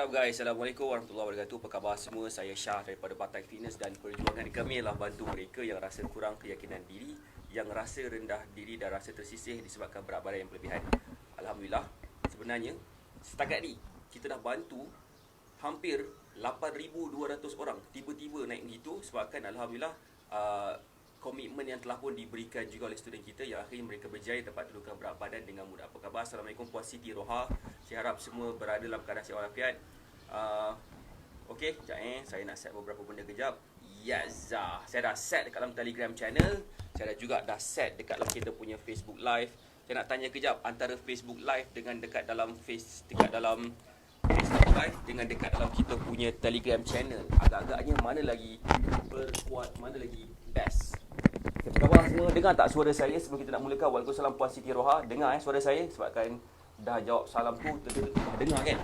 What up guys, Assalamualaikum warahmatullahi wabarakatuh. Apa khabar semua? Saya Syah daripada Batak Fitness dan perjuangan kami adalah bantu mereka yang rasa kurang keyakinan diri, yang rasa rendah diri dan rasa tersisih disebabkan berat badan yang berlebihan. Alhamdulillah, sebenarnya setakat ni kita dah bantu hampir 8,200 orang tiba-tiba naik begitu sebabkan Alhamdulillah komitmen yang telah pun diberikan juga oleh student kita yang akhirnya mereka berjaya dapat turunkan berat badan dengan mudah. Apa khabar? Assalamualaikum Puan Siti Roha. Saya harap semua berada dalam keadaan sihat walafiat. Okey, sekejap saya nak set beberapa benda kejap. Yes, saya dah set dekat dalam Telegram channel. Saya dah set dekat dalam kita punya Facebook Live. Saya nak tanya kejap antara Facebook Live dengan dekat dalam Facebook Live dengan dekat dalam kita punya Telegram channel. Agak-agaknya mana lagi berkuat, mana lagi best? Apa khabar semua? Dengar tak suara saya sebelum kita nak mulakan? Waalaikumsalam Puan Siti Roha. Dengar suara saya sebabkan dah jawab salam tu dah dengar kan?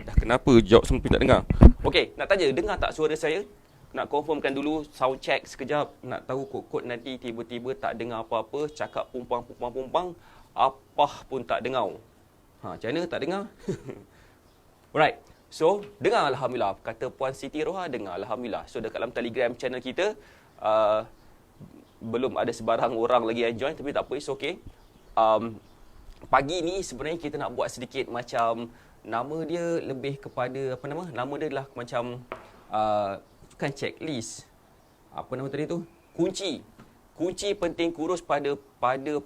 Dah kenapa jawab sampai tak dengar? Okey, nak tanya dengar tak suara saya? Nak confirmkan dulu, sound check sekejap. Nak tahu kod-kod nanti tiba-tiba tak dengar apa-apa, cakap pumpang, apa pun tak dengar. Macam mana tak dengar? Alright. So, dengar Alhamdulillah. Kata Puan Siti Roha, dengar Alhamdulillah. So, dekat dalam Telegram channel kita, belum ada sebarang orang lagi yang join, tapi tak apa, it's okay. Pagi ni sebenarnya kita nak buat sedikit macam, nama dia lebih kepada, nama dia adalah macam, bukan checklist. Apa nama tadi tu? Kunci penting kurus pada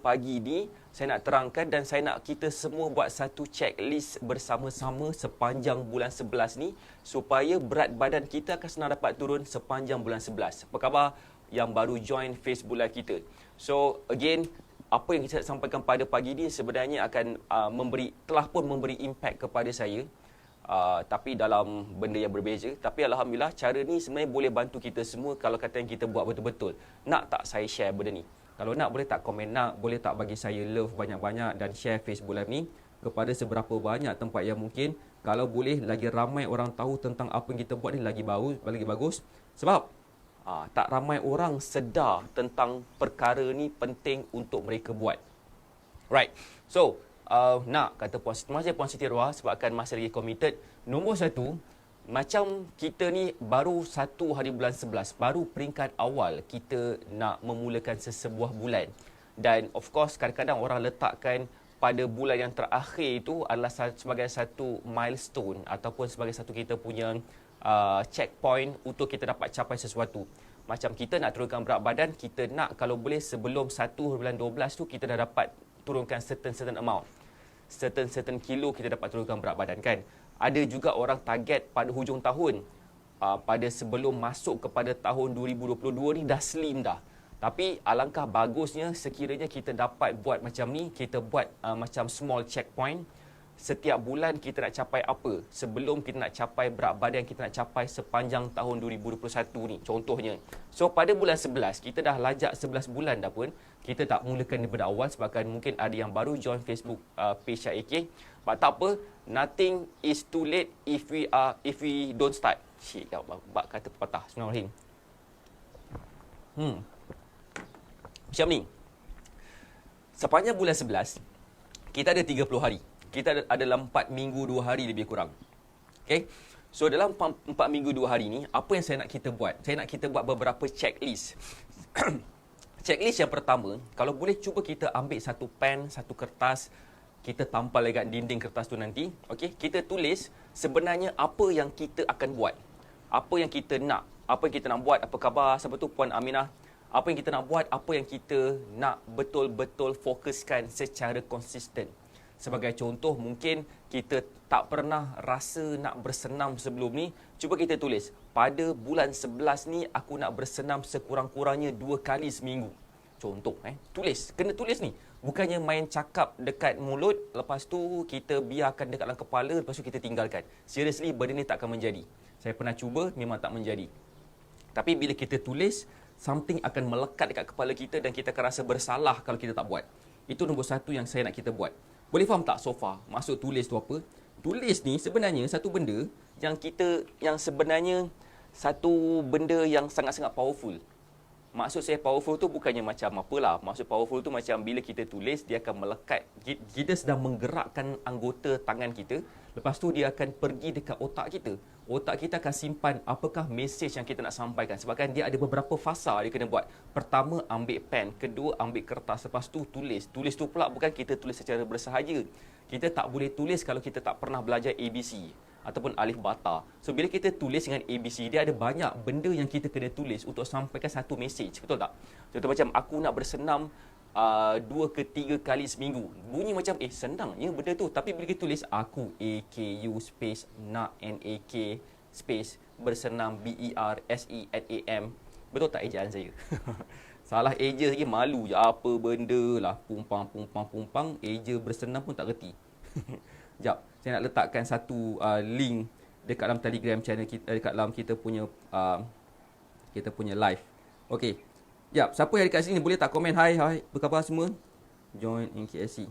pagi ni, saya nak terangkan dan saya nak kita semua buat satu checklist bersama-sama sepanjang bulan 11 ni supaya berat badan kita akan senang dapat turun sepanjang bulan 11. Apa khabar yang baru join Facebook Live kita? So again, apa yang kita sampaikan pada pagi ni sebenarnya akan telah pun memberi impact kepada saya. Tapi dalam benda yang berbeza. Tapi Alhamdulillah cara ni sebenarnya boleh bantu kita semua kalau kata yang kita buat betul-betul. Nak tak saya share benda ni? Kalau nak boleh tak komen nak, boleh tak bagi saya love banyak-banyak dan share Facebook Live ni kepada seberapa banyak tempat yang mungkin. Kalau boleh lagi ramai orang tahu tentang apa yang kita buat ni lagi bagus. Sebab tak ramai orang sedar tentang perkara ni penting untuk mereka buat. Right. So, nak kata Puan Siti Roha sebabkan masih lagi committed. Nombor satu, macam kita ni baru 1 hari bulan 11, baru peringkat awal kita nak memulakan sesebuah bulan. Dan of course kadang-kadang orang letakkan pada bulan yang terakhir itu adalah sebagai satu milestone ataupun sebagai satu kita punya checkpoint untuk kita dapat capai sesuatu. Macam kita nak turunkan berat badan, kita nak kalau boleh sebelum 1 bulan 12 tu kita dah dapat turunkan certain amount. Certain kilo kita dapat turunkan berat badan kan. Ada juga orang target pada hujung tahun, pada sebelum masuk kepada tahun 2022 ni dah slim dah. Tapi alangkah bagusnya sekiranya kita dapat buat macam ni, kita buat macam small checkpoint. Setiap bulan kita nak capai apa sebelum kita nak capai berat badan kita nak capai sepanjang tahun 2021 ni contohnya. So pada bulan 11 kita dah lajak 11 bulan dah pun, kita tak mulakan daripada awal sebabkan mungkin ada yang baru join Facebook page AK. Tak apa, nothing is too late if we don't start. Bak kata pepatah. Bismillahirrahmanirrahim. Macam ni. Sepanjang bulan 11 kita ada 30 hari. Kita ada dalam 4 minggu 2 hari lebih kurang. Okay? So dalam 4 minggu 2 hari ni, apa yang saya nak kita buat? Saya nak kita buat beberapa checklist. Checklist yang pertama, kalau boleh cuba kita ambil satu pen, satu kertas, kita tampal dekat dinding kertas tu nanti. Okay? Kita tulis sebenarnya apa yang kita akan buat. Apa yang kita nak. Apa yang kita nak buat. Apa khabar? Siapa tu? Puan Aminah. Apa yang kita nak buat. Apa yang kita nak betul-betul fokuskan secara konsisten. Sebagai contoh, mungkin kita tak pernah rasa nak bersenam sebelum ni. Cuba kita tulis, pada bulan 11 ni aku nak bersenam sekurang-kurangnya 2 kali seminggu. Contoh, tulis. Kena tulis ni. Bukannya main cakap dekat mulut, lepas tu kita biarkan dekat dalam kepala, lepas tu kita tinggalkan. Seriously, benda ni tak akan menjadi. Saya pernah cuba, memang tak menjadi. Tapi bila kita tulis, something akan melekat dekat kepala kita dan kita akan rasa bersalah kalau kita tak buat. Itu nombor satu yang saya nak kita buat. Boleh faham tak so far? Maksud tulis tu apa? Tulis ni sebenarnya satu benda yang sebenarnya satu benda yang sangat-sangat powerful. Maksud saya powerful tu bukannya macam apalah. Maksud powerful tu macam bila kita tulis, dia akan melekat, kita sedang menggerakkan anggota tangan kita. Lepas tu dia akan pergi dekat otak kita. Otak kita akan simpan apakah mesej yang kita nak sampaikan. Sebabkan dia ada beberapa fasa dia kena buat. Pertama, ambil pen. Kedua, ambil kertas. Lepas tu tulis. Tulis tu pula bukan kita tulis secara bersahaja. Kita tak boleh tulis kalau kita tak pernah belajar ABC ataupun alif bata. So bila kita tulis dengan ABC, dia ada banyak benda yang kita kena tulis untuk sampaikan satu mesej. Betul tak? Contoh macam aku nak bersenam 2 ke 3 kali seminggu. Bunyi macam senang ya benda tu. Tapi bila kita tulis aku AKU space nak NAK space bersenam BERSENAM. Betul tak ejaan saya? Salah eja lagi malu je. Apa benda lah. Pumpang. Eja bersenam pun tak reti. Sekejap. Saya nak letakkan satu link dekat dalam Telegram channel kita, dekat dalam kita punya live. Okey. Jap, siapa yang dekat sini boleh tak komen hai, apa khabar semua? Join NKSC.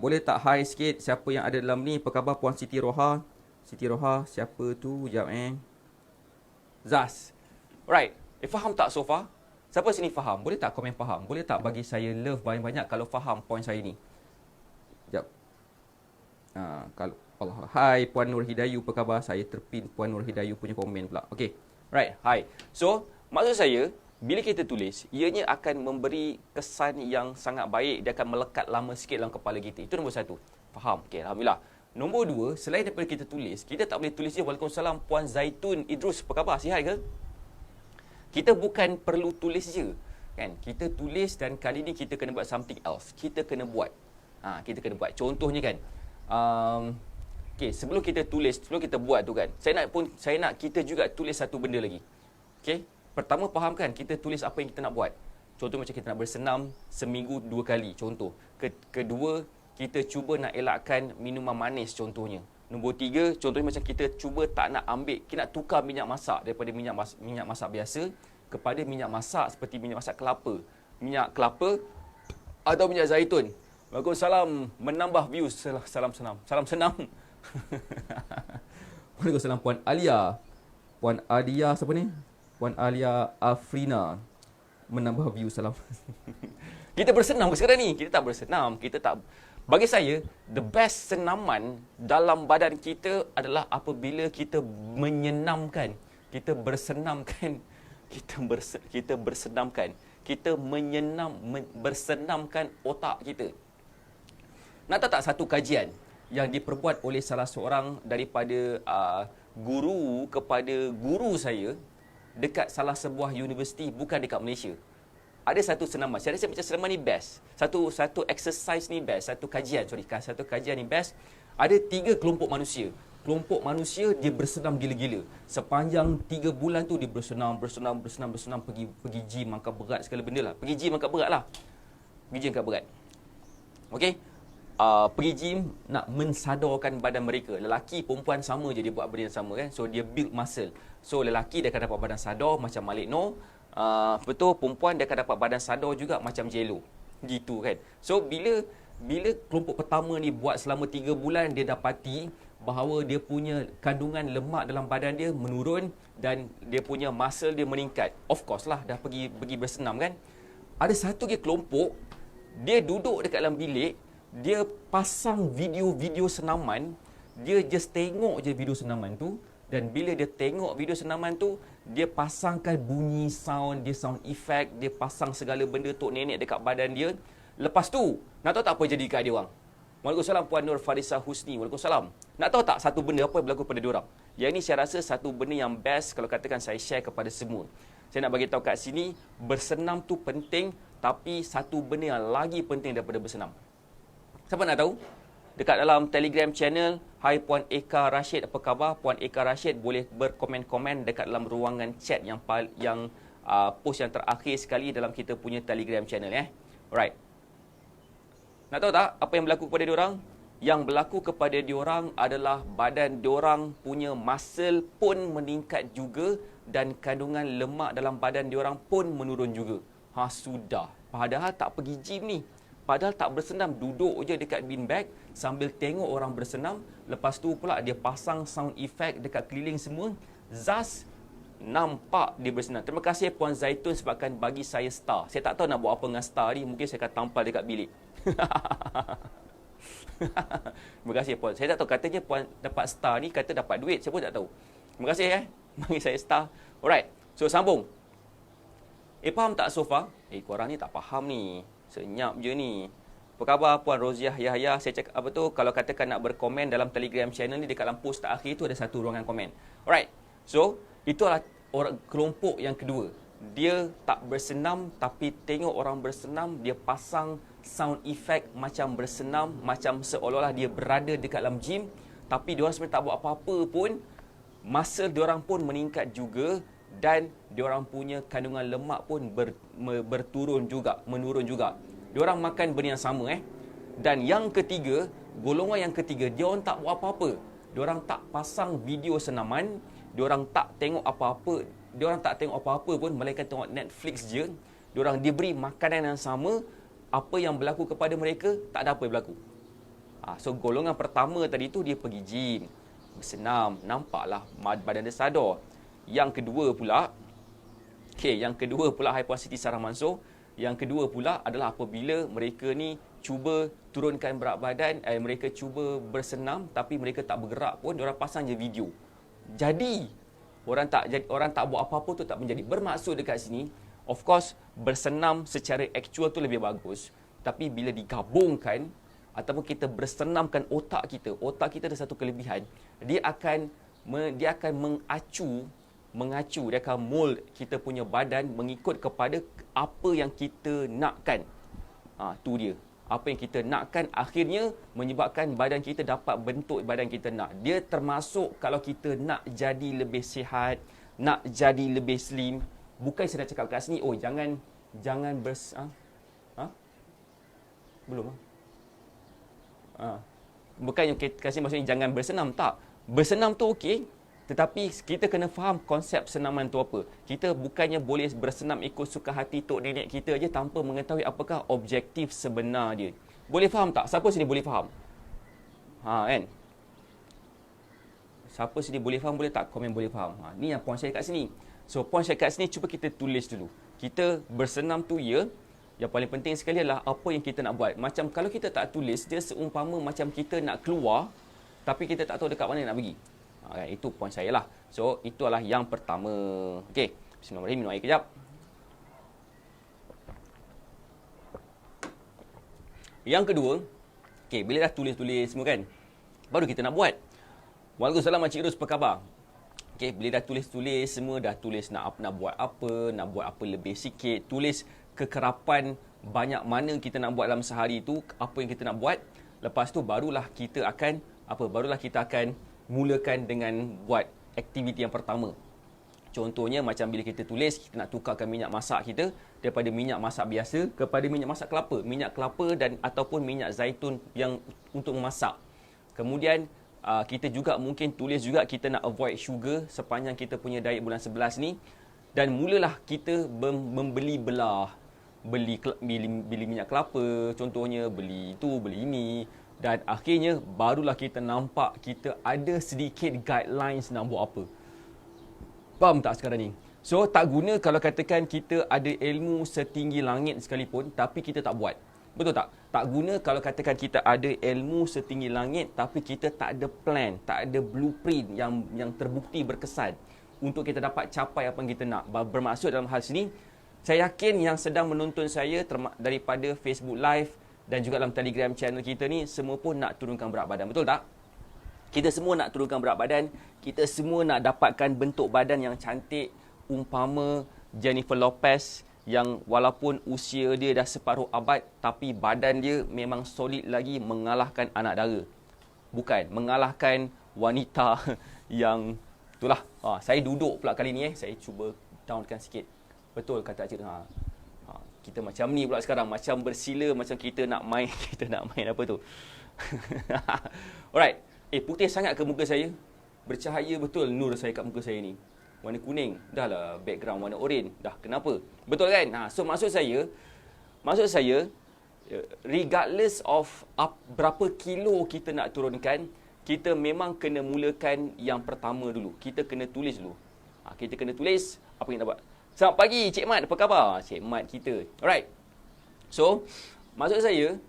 Boleh tak hai sikit siapa yang ada dalam ni? Apa khabar Puan Siti Roha? Siti Roha, siapa tu? Jap Zaz. Right. Faham tak so far? Siapa sini faham? Boleh tak komen faham? Boleh tak bagi saya love banyak-banyak kalau faham point saya ni? Jap. Kalau Allah. Hai Puan Nur Hidayu, apa khabar? Saya terpin Puan Nur Hidayu punya komen pula. Okey. Right. Hai. So, maksud saya bila kita tulis, ianya akan memberi kesan yang sangat baik. Dia akan melekat lama sikit dalam kepala kita. Itu nombor satu. Faham? Okey, alhamdulillah. Nombor dua, selain daripada kita tulis, kita tak boleh tulis je Waalaikumsalam Puan Zaitun Idrus, apa khabar? Sihat ke? Kita bukan perlu tulis je. Kan? Kita tulis dan kali ni kita kena buat something else. Kita kena buat. Kita kena buat. Contohnya kan, okey, sebelum kita tulis, sebelum kita buat tu kan, saya nak kita juga tulis satu benda lagi. Okey? Pertama faham kan, kita tulis apa yang kita nak buat. Contoh macam kita nak bersenam seminggu 2 kali, contoh. Kedua, kita cuba nak elakkan minuman manis contohnya. Nombor 3, contohnya macam kita cuba tak nak ambil, kita nak tukar minyak masak daripada minyak masak biasa kepada minyak masak seperti minyak masak kelapa. Minyak kelapa atau minyak zaitun. Waalaikumsalam, menambah views. Salam senam. Waalaikumsalam Puan Alia. Puan Alia siapa ni? Puan Alia Afrina. Menambah views, salam. Kita bersenam ke sekarang ni? Kita tak bersenam. Bagi saya, the best senaman dalam badan kita adalah apabila kita menyenamkan. Kita bersenamkan. Kita bersenamkan otak kita. Nak tahu tak satu kajian yang diperbuat oleh salah seorang daripada guru kepada guru saya dekat salah sebuah universiti, bukan dekat Malaysia. Ada satu senaman. Saya rasa macam senaman ni best. Satu exercise ni best. Satu kajian ni best. Ada 3 kelompok manusia. Kelompok manusia dia bersenam gila-gila. Sepanjang 3 bulan tu dia bersenam, pergi gym angkat berat segala benda lah. Pergi gym angkat berat lah. Okey. Pergi gym nak mensadarkan badan mereka. Lelaki, perempuan sama je dia buat benda yang sama kan. So dia build muscle. So lelaki dia akan dapat badan sadar macam Malik Noor. Betul, perempuan dia akan dapat badan sadar juga macam Jello. Gitu kan. So bila kelompok pertama ni buat selama 3 bulan, dia dapati bahawa dia punya kandungan lemak dalam badan dia menurun dan dia punya muscle dia meningkat. Of course lah, dah pergi bersenam kan. Ada satu lagi kelompok, dia duduk dekat dalam bilik, dia pasang video-video senaman, dia just tengok je video senaman tu, dan bila dia tengok video senaman tu, dia pasangkan bunyi sound, dia sound effect, dia pasang segala benda tok nenek dekat badan dia. Lepas tu, nak tahu tak apa jadi dekat dia orang? Waalaikumsalam Puan Nur Farisa Husni. Waalaikumsalam. Nak tahu tak satu benda apa yang berlaku pada diorang? Yang ini saya rasa satu benda yang best kalau katakan saya share kepada semua. Saya nak bagi tahu kat sini, bersenam tu penting, tapi satu benda yang lagi penting daripada bersenam. Siapa nak tahu? Dekat dalam Telegram channel, hai Puan Eka Rashid, apa khabar? Puan Eka Rashid boleh berkomen-komen dekat dalam ruangan chat yang post yang terakhir sekali dalam kita punya Telegram channel. Alright. Nak tahu tak apa yang berlaku kepada diorang? Yang berlaku kepada diorang adalah badan diorang punya muscle pun meningkat juga dan kandungan lemak dalam badan diorang pun menurun juga. Sudah. Padahal tak pergi gym ni. Padahal tak bersenam, duduk je dekat beanbag sambil tengok orang bersenam. Lepas tu pula dia pasang sound effect dekat keliling semua. Zaz, nampak dia bersenam. Terima kasih Puan Zaitun sebabkan bagi saya star. Saya tak tahu nak buat apa dengan star ni. Mungkin saya akan tampal dekat bilik. Terima kasih Puan. Saya tak tahu, katanya Puan dapat star ni kata dapat duit. Saya pun tak tahu. Terima kasih bagi saya star. Alright. So sambung. Faham tak so far? Korang ni tak faham ni. Senyap je ni. Apa khabar Puan Roziah Yahya? Saya cakap apa tu, kalau katakan nak berkomen dalam Telegram channel ni, dekat dalam post terakhir tu ada satu ruangan komen. Alright. So, itulah orang kelompok yang kedua. Dia tak bersenam tapi tengok orang bersenam, dia pasang sound effect macam bersenam, macam seolah-olah dia berada dekat dalam gym, tapi diorang sebenarnya tak buat apa-apa pun. Masa diorang pun meningkat juga dan diorang punya kandungan lemak pun menurun juga. Diorang makan benda yang sama Dan yang ketiga, golongan yang ketiga, diorang tak buat apa-apa. Diorang tak pasang video senaman, diorang tak tengok apa-apa pun, melainkan tengok Netflix je. Diorang diberi makanan yang sama, apa yang berlaku kepada mereka, tak ada apa yang berlaku. So golongan pertama tadi tu dia pergi gym, bersenam, nampaklah badan dia sadar. Yang kedua pula, hai Puan Siti Sarah Mansur, yang kedua pula adalah apabila mereka ni cuba turunkan berat badan, mereka cuba bersenam tapi mereka tak bergerak pun, diorang pasang je video. Jadi orang tak buat apa-apa tu tak menjadi. Bermaksud dekat sini, of course bersenam secara aktual tu lebih bagus, tapi bila digabungkan ataupun kita bersenamkan otak kita ada satu kelebihan, dia akan mengacu, dia akan mold kita punya badan mengikut kepada apa yang kita nakkan. Tu dia. Apa yang kita nakkan akhirnya menyebabkan badan kita dapat bentuk badan kita nak. Dia termasuk kalau kita nak jadi lebih sihat, nak jadi lebih slim. Bukan saya dah cakap kat sini, jangan belum bukan yang kat sini maksudnya jangan bersenam, tak. Bersenam tu okey, tetapi kita kena faham konsep senaman tu apa. Kita bukannya boleh bersenam ikut suka hati tok nenek kita je tanpa mengetahui apakah objektif sebenar dia. Boleh faham tak? Siapa sini boleh faham? Kan? Siapa sini boleh faham, boleh tak komen boleh faham? Ni yang puan saya kat sini. So puan saya kat sini, cuba kita tulis dulu. Kita bersenam tu ya. Yang paling penting sekali adalah apa yang kita nak buat. Macam kalau kita tak tulis, dia seumpama macam kita nak keluar tapi kita tak tahu dekat mana nak pergi. Itu poin saya lah. So, itulah yang pertama. Okey. Bismillahirrahmanirrahim. Minum air kejap. Yang kedua, bila dah tulis-tulis semua kan, baru kita nak buat. Waalaikumsalam Encik Rus, apa khabar? Bila dah tulis-tulis semua, dah tulis nak buat apa lebih sikit, tulis kekerapan banyak mana kita nak buat dalam sehari tu, apa yang kita nak buat. Lepas tu barulah kita akan mulakan dengan buat aktiviti yang pertama. Contohnya macam bila kita tulis, kita nak tukarkan minyak masak kita daripada minyak masak biasa kepada minyak masak kelapa. Minyak kelapa dan ataupun minyak zaitun yang untuk memasak. Kemudian kita juga mungkin tulis juga kita nak avoid sugar sepanjang kita punya diet bulan 11 ni. Dan mulalah kita membeli belah. Beli minyak kelapa, contohnya beli itu, beli ini. Dan akhirnya barulah kita nampak kita ada sedikit guidelines nak buat apa. Faham tak sekarang ni? So tak guna kalau katakan kita ada ilmu setinggi langit sekalipun tapi kita tak buat. Betul tak? Tak guna kalau katakan kita ada ilmu setinggi langit tapi kita tak ada plan, tak ada blueprint yang terbukti berkesan untuk kita dapat capai apa yang kita nak. Bermaksud dalam hal sini, saya yakin yang sedang menonton saya daripada Facebook Live dan juga dalam Telegram channel kita ni, semua pun nak turunkan berat badan. Betul tak? Kita semua nak turunkan berat badan. Kita semua nak dapatkan bentuk badan yang cantik. Umpama Jennifer Lopez yang walaupun usia dia dah separuh abad, tapi badan dia memang solid lagi, mengalahkan anak dara. Bukan, mengalahkan wanita yang... Itulah. Saya duduk pula kali ni. Saya cuba downkan sikit. Betul kata Cik. Kita macam ni pula sekarang. Macam bersila, macam kita nak main. Kita nak main apa tu? Alright. Putih sangat ke muka saya? Bercahaya betul nur saya kat muka saya ni. Warna kuning. Dah lah background warna oren. Dah kenapa? Betul kan? So maksud saya, regardless of berapa kilo kita nak turunkan, kita memang kena mulakan yang pertama dulu. Kita kena tulis dulu. Kita kena tulis apa yang kita buat. Selamat pagi Cik Mat, apa khabar? Cik Mat kita. Alright. So, maksud saya,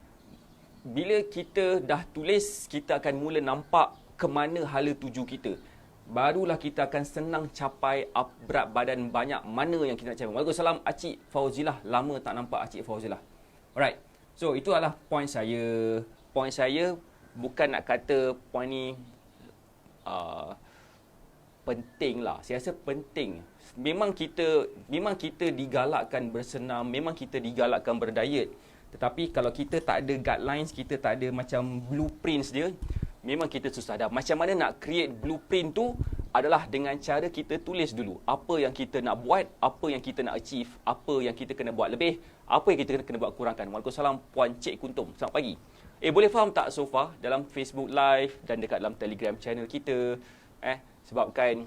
bila kita dah tulis, kita akan mula nampak ke mana hala tuju kita. Barulah kita akan senang capai berat badan banyak mana yang kita nak capai. Waalaikumsalam Acik Fauzilah. Lama tak nampak Acik Fauzilah. Alright. So, itu adalah point saya. Point saya bukan nak kata point ni penting lah. Saya rasa penting. Memang kita digalakkan bersenam, memang kita digalakkan berdiet. Tetapi kalau kita tak ada guidelines, kita tak ada macam blueprints dia, memang kita susah dah. Macam mana nak create blueprint tu adalah dengan cara kita tulis dulu. Apa yang kita nak buat, apa yang kita nak achieve, apa yang kita kena buat lebih, apa yang kita kena buat kurangkan. Waalaikumsalam Puan Cik Kuntum. Selamat pagi. Boleh faham tak so far dalam Facebook Live dan dekat dalam Telegram channel kita? Sebabkan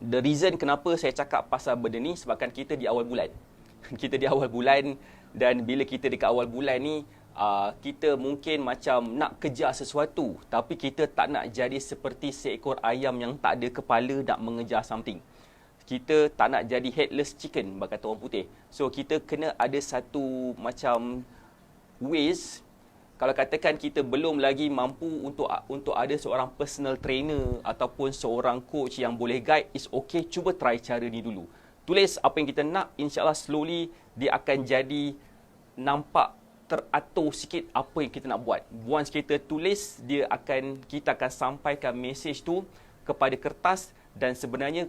the reason kenapa saya cakap pasal benda ni sebabkan kita di awal bulan. Kita di awal bulan dan bila kita dekat awal bulan ni kita mungkin macam nak kejar sesuatu tapi kita tak nak jadi seperti seekor ayam yang tak ada kepala nak mengejar something. Kita tak nak jadi headless chicken bagi kata orang putih. So kita kena ada satu macam ways. Kalau katakan kita belum lagi mampu untuk ada seorang personal trainer ataupun seorang coach yang boleh guide, it's okay, cuba try cara ni dulu. Tulis apa yang kita nak, insyaAllah slowly dia akan jadi nampak teratur sikit apa yang kita nak buat. Once kita tulis, kita akan sampaikan message tu kepada kertas dan sebenarnya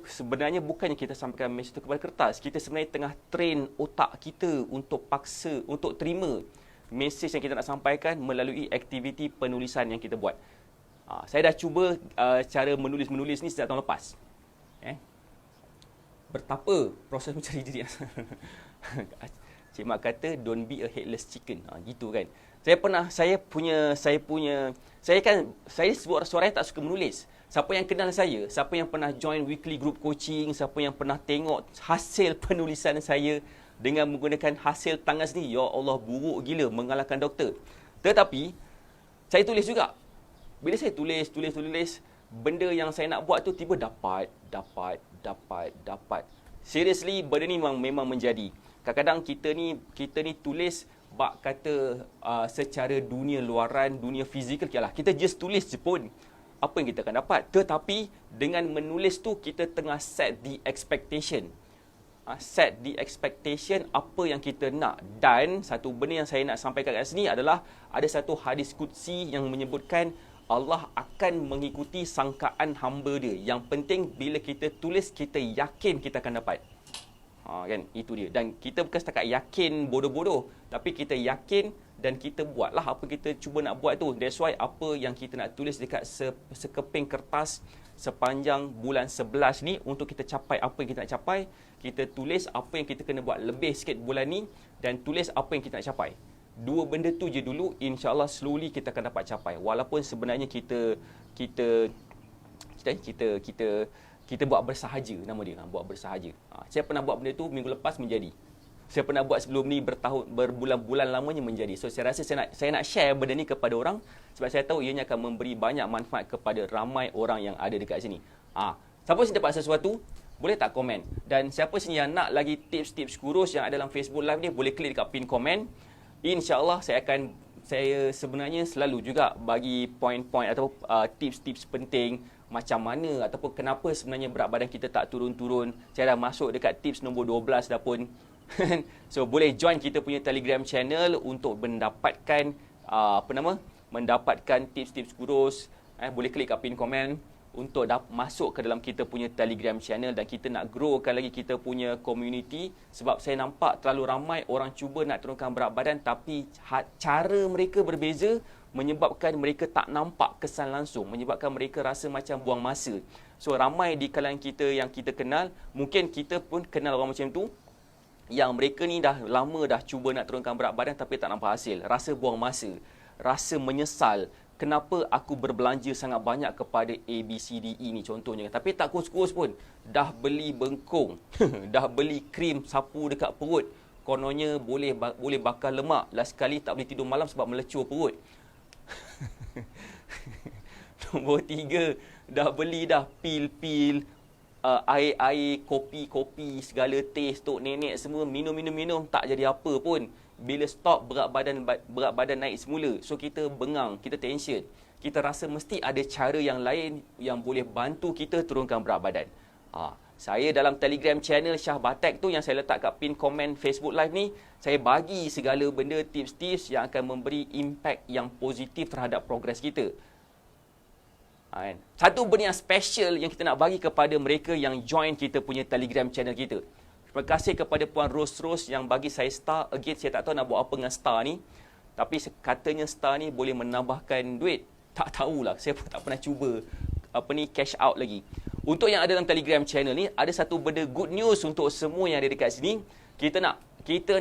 bukannya kita sampaikan message tu kepada kertas. Kita sebenarnya tengah train otak kita untuk terima mesej yang kita nak sampaikan melalui aktiviti penulisan yang kita buat. Saya dah cuba cara menulis ni sejak tahun lepas. Bertapa proses mencari diri. Cik Mak kata don't be a headless chicken. Gitu kan. Saya seorang yang tak suka menulis. Siapa yang kenal saya, siapa yang pernah join weekly group coaching, siapa yang pernah tengok hasil penulisan saya dengan menggunakan hasil tangan sendiri, ya Allah, buruk gila, mengalahkan doktor. Tetapi saya tulis juga. Bila saya tulis, benda yang saya nak buat tu tiba dapat. Seriously, benda ni memang menjadi. Kadang-kadang kita ni tulis bak kata secara dunia luaran, dunia fizikal, kita just tulis je pun apa yang kita akan dapat. Tetapi dengan menulis tu kita tengah set the expectation. Set the expectation apa yang kita nak. Dan satu benda yang saya nak sampaikan kat sini adalah ada satu hadis qudsi yang menyebutkan Allah akan mengikuti sangkaan hamba dia. Yang penting bila kita tulis, kita yakin kita akan dapat. Kan? Itu dia. Dan kita bukan setakat yakin bodoh-bodoh, tapi kita yakin dan kita buatlah apa kita cuba nak buat tu. That's why apa yang kita nak tulis dekat sekeping kertas sepanjang bulan 11 ni untuk kita capai apa yang kita nak capai, kita tulis apa yang kita kena buat lebih sikit bulan ni dan tulis apa yang kita nak capai. Dua benda tu je dulu, insya-Allah slowly kita akan dapat capai. Walaupun sebenarnya kita buat bersahaja, nama dia, buat bersahaja. Saya pernah buat benda tu minggu lepas menjadi. Saya pernah buat sebelum ni berbulan-bulan lamanya menjadi. So saya rasa saya nak share benda ni kepada orang sebab saya tahu ianya akan memberi banyak manfaat kepada ramai orang yang ada dekat sini. Siapa sini dapat sesuatu, boleh tak komen? Dan siapa sini yang nak lagi tips-tips kurus yang ada dalam Facebook Live ni, boleh klik dekat pin komen. InsyaAllah saya sebenarnya selalu juga bagi poin-poin atau tips-tips penting macam mana ataupun kenapa sebenarnya berat badan kita tak turun-turun. Saya dah masuk dekat tips nombor 12 dah pun. So boleh join kita punya Telegram channel untuk mendapatkan mendapatkan tips-tips kurus. Boleh klik kat pin komen untuk masuk ke dalam kita punya Telegram channel dan kita nak growkan lagi kita punya community sebab saya nampak terlalu ramai orang cuba nak turunkan berat badan tapi cara mereka berbeza menyebabkan mereka tak nampak kesan langsung, menyebabkan mereka rasa macam buang masa. So ramai di kalangan kita yang kita kenal, mungkin kita pun kenal orang macam tu yang mereka ni dah lama dah cuba nak turunkan berat badan tapi tak nampak hasil, rasa buang masa, rasa menyesal. Kenapa aku berbelanja sangat banyak kepada ABCDE ni contohnya. Tapi tak kurus-kurus pun. Dah beli bengkung. Dah beli krim sapu dekat perut. Kononnya boleh bakar lemak. Last sekali tak boleh tidur malam sebab melecur perut. Nombor 3. Dah beli dah pil-pil air-air, kopi-kopi, segala teh, stok nenek semua minum, tak jadi apa pun. Bila stop, berat badan naik semula. So kita bengang, kita tension. Kita rasa mesti ada cara yang lain yang boleh bantu kita turunkan berat badan. Saya dalam Telegram channel Syah Batek tu yang saya letak kat pin komen Facebook Live ni, saya bagi segala benda, tips-tips yang akan memberi impact yang positif terhadap progres kita. Satu benda yang special yang kita nak bagi kepada mereka yang join kita punya Telegram channel kita. Terima kasih kepada Puan Ros yang bagi saya star. Again, saya tak tahu nak buat apa dengan star ni. Tapi katanya star ni boleh menambahkan duit. Tak tahulah, saya pun tak pernah cuba cash out lagi. Untuk yang ada dalam Telegram channel ni, ada satu benda good news untuk semua yang ada dekat sini. Kita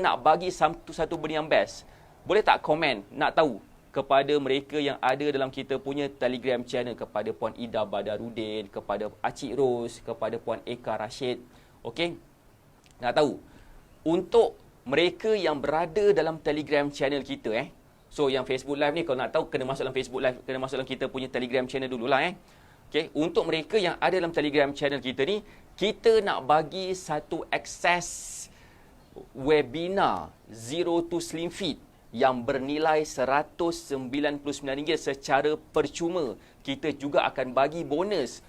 nak bagi satu benda yang best. Boleh tak komen nak tahu kepada mereka yang ada dalam kita punya Telegram channel, kepada Puan Ida Badarudin, kepada Acik Ros, kepada Puan Eka Rashid. Okey? Nak tahu untuk mereka yang berada dalam Telegram channel kita So yang Facebook Live ni kalau nak tahu kena masuk dalam Facebook Live, kena masuk dalam kita punya Telegram channel dululah Okay, untuk mereka yang ada dalam Telegram channel kita ni, kita nak bagi satu akses webinar Zero to Slim Fit yang bernilai RM199 secara percuma. Kita juga akan bagi bonus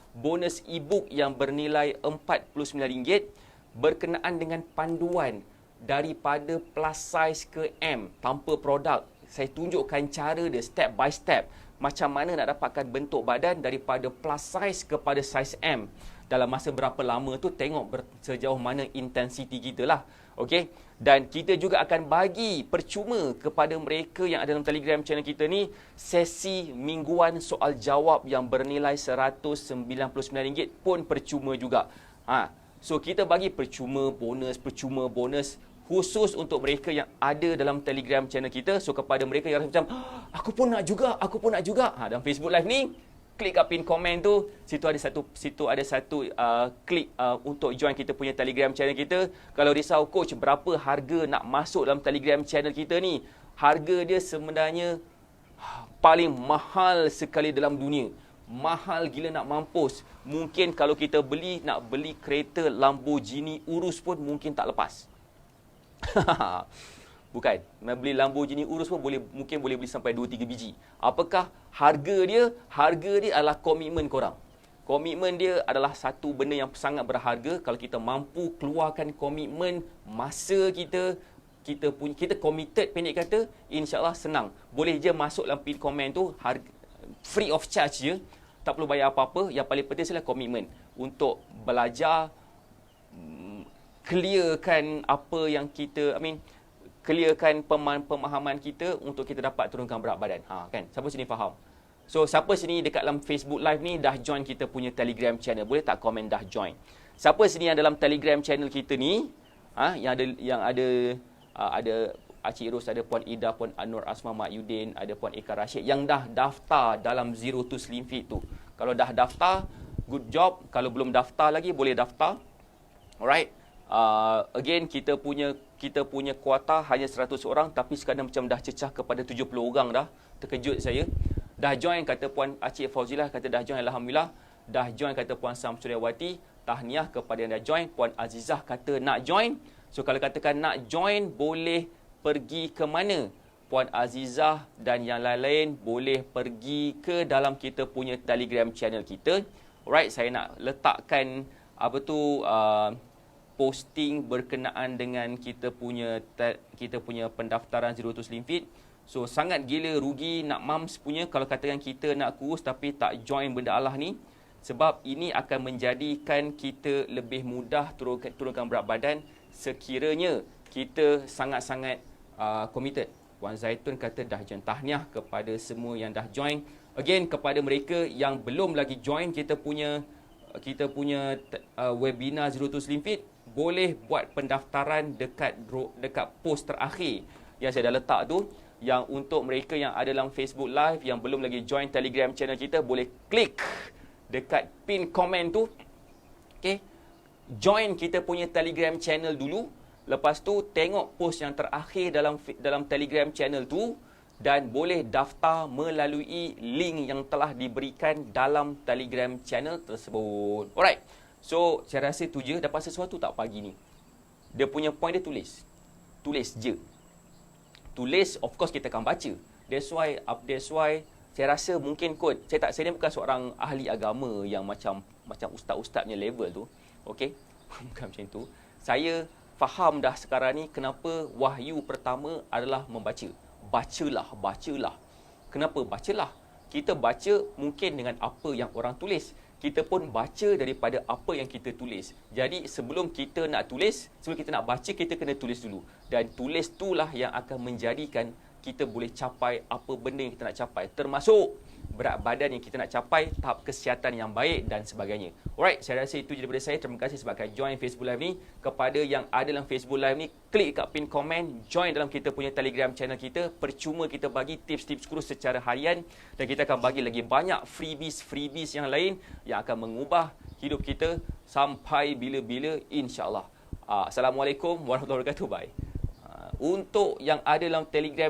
e-book yang bernilai RM49 berkenaan dengan panduan daripada plus size ke M tanpa produk. Saya tunjukkan cara dia step by step. Macam mana nak dapatkan bentuk badan daripada plus size kepada size M. Dalam masa berapa lama tu, tengok sejauh mana intensiti kita lah. Okay? Dan kita juga akan bagi percuma kepada mereka yang ada dalam Telegram channel kita ni, sesi mingguan soal jawab yang bernilai RM199 pun percuma juga. So kita bagi percuma bonus khusus untuk mereka yang ada dalam Telegram channel kita. So kepada mereka yang rasa macam aku pun nak juga. Dalam Facebook Live ni, klik kat pin komen tu, situ ada satu klik untuk join kita punya Telegram channel kita. Kalau risau coach berapa harga nak masuk dalam Telegram channel kita ni, harga dia sebenarnya paling mahal sekali dalam dunia. Mahal gila nak mampus. Mungkin kalau kita nak beli kereta Lamborghini Urus pun mungkin tak lepas. Bukan, nak beli Lamborghini Urus pun mungkin boleh beli sampai 2-3 biji. Apakah harga dia? Harga dia adalah komitmen korang. Komitmen dia adalah satu benda yang sangat berharga. Kalau kita mampu keluarkan komitmen masa kita committed, pendek kata, insya-Allah senang. Boleh je masuk dalam pin komen tu, free of charge je. Tak perlu bayar apa-apa. Yang paling penting adalah komitmen untuk belajar, clearkan apa yang kita, clearkan pemahaman kita untuk kita dapat turunkan berat badan. Kan? Siapa sini faham? So, siapa sini dekat dalam Facebook Live ni dah join kita punya Telegram channel? Boleh tak komen dah join? Siapa sini yang dalam Telegram channel kita ni, yang ada Acik Ros, ada Puan Ida, Puan Anur Asma Mak Yudin, ada Puan Eka Rashid yang dah daftar dalam Zero to Slim Fit tu. Kalau dah daftar, good job. Kalau belum daftar lagi, boleh daftar. Alright. Again, kita punya kuota hanya 100 orang, tapi sekarang macam dah cecah kepada 70 orang dah. Terkejut saya. Dah join, kata Puan Acik Fauzilah, kata dah join, Alhamdulillah. Dah join, kata Puan Samsuryawati. Tahniah kepada yang dah join. Puan Azizah kata nak join. So kalau katakan nak join, boleh pergi ke mana? Puan Azizah dan yang lain-lain boleh pergi ke dalam kita punya Telegram channel kita. Alright, saya nak letakkan posting berkenaan dengan kita punya pendaftaran Zero to Slim Fit. So sangat gila rugi nak mams punya kalau katakan kita nak kurus tapi tak join benda Allah ni. Sebab ini akan menjadikan kita lebih mudah turunkan berat badan sekiranya kita sangat-sangat committed. Puan Zaitun kata dah join. Tahniah kepada semua yang dah join. Again, kepada mereka yang belum lagi join kita punya webinar Zero to Slim Fit, boleh buat pendaftaran dekat post terakhir yang saya dah letak tu. Yang untuk mereka yang ada dalam Facebook Live yang belum lagi join Telegram channel kita, boleh klik dekat pin komen tu. Okay, join kita punya Telegram channel dulu. Lepas tu tengok post yang terakhir dalam Telegram channel tu dan boleh daftar melalui link yang telah diberikan dalam Telegram channel tersebut. Alright. So, saya rasa tu je. Dapat sesuatu tak pagi ni? Dia punya point dia tulis. Tulis je. Tulis, of course kita akan baca. That's why saya rasa mungkin kot, saya ni bukan seorang ahli agama yang macam ustaz-ustaz punya level tu. Okey? Bukan macam tu. Saya faham dah sekarang ni kenapa wahyu pertama adalah membaca. Bacalah. Kenapa bacalah? Kita baca mungkin dengan apa yang orang tulis. Kita pun baca daripada apa yang kita tulis. Jadi sebelum kita nak tulis, sebelum kita nak baca, kita kena tulis dulu. Dan tulis itulah yang akan menjadikan kita boleh capai apa benda yang kita nak capai. Termasuk berat badan yang kita nak capai, tahap kesihatan yang baik dan sebagainya. Alright, saya rasa itu je daripada saya. Terima kasih sebab akan join Facebook Live ni. Kepada yang ada dalam Facebook Live ni, klik kat pin komen, join dalam kita punya Telegram channel kita. Percuma kita bagi tips-tips kurus secara harian dan kita akan bagi lagi banyak freebies yang lain yang akan mengubah hidup kita sampai bila-bila, insya-Allah. Assalamualaikum warahmatullahi wabarakatuh. Bye. Untuk yang ada dalam Telegram